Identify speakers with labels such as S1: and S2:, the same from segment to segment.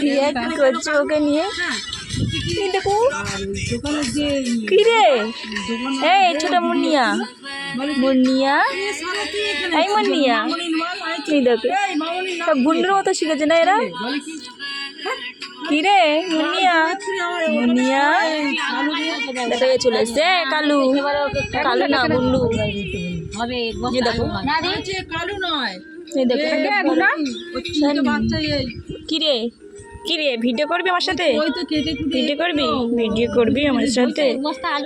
S1: দিয়া কি করছে ওকে নিয়ে? দেখো কি রে, এই ছোটা মুন্নিয়া, মুন্নিয়া, এই মুন্নিয়া, এই দেখো সব গুন্ডুর মতো শিখেছে না এরা। কি রে মুন্নিয়া, মুন্নিয়া দেখা চলে এসছে কালু, কালু না গুন্ডু। দেখো কালু নয়, কিরে কিরে ভিডিও করবি আমার সাথে? ভিডিও করবি, ভিডিও করবি আমার সাথে,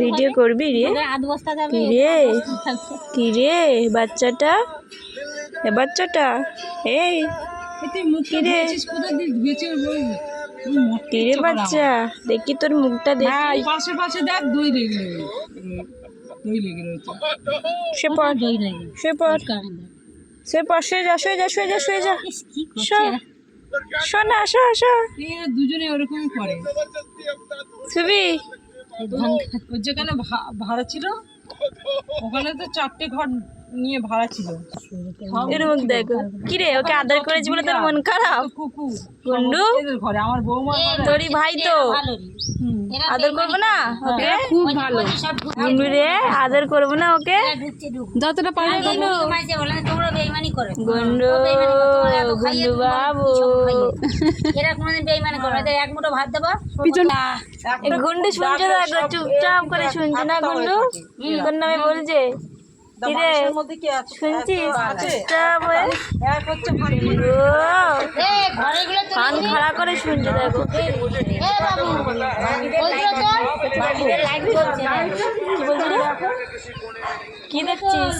S1: ভিডিও করবি রে? কিরে কিরে বাচ্চাটা, এ বাচ্চাটা, এই কিরে কিরে বাচ্চা, দেখি তোর মুখটা দেখি।
S2: পাশে পাশে দেখ, দই লেগে রয়েছে।
S1: সে পর সে পর সে পর, শুয়ে যা শুয়ে যা শুয়ে যা শুয়ে যা, শোনা শো শো।
S2: দুজনে ওরকমই করে।
S1: সুবি
S2: ওর যেখানে ভাড়া ছিল ওখানে তো 4টে ঘর নিয়ে ভাড়া ছিল।
S1: এর মুখ দেখো। কিরে ওকে আদর করেছি বলে তোর মন খারাপ? গুন্ডু
S2: ঘরে আমার বৌমা,
S1: তোরই ভাই তো, আদর করবো না ওকে?
S2: খুব ভালো
S1: গুন্ডু রে, আদর করবো না ওকে?
S2: যতটা পারে।
S1: গুন্ডু গুন্ডু বাবু, গুন্ডু শুনছে দেখো, চুপচাপ করে শুনছে না গুন্ডু? তোর নামে বলছে কিরে, শুনছিস? চুপচাপ হয়ে কান খাড়া করে শুনছে দেখো। কি বলছিস? কি দেখছিস?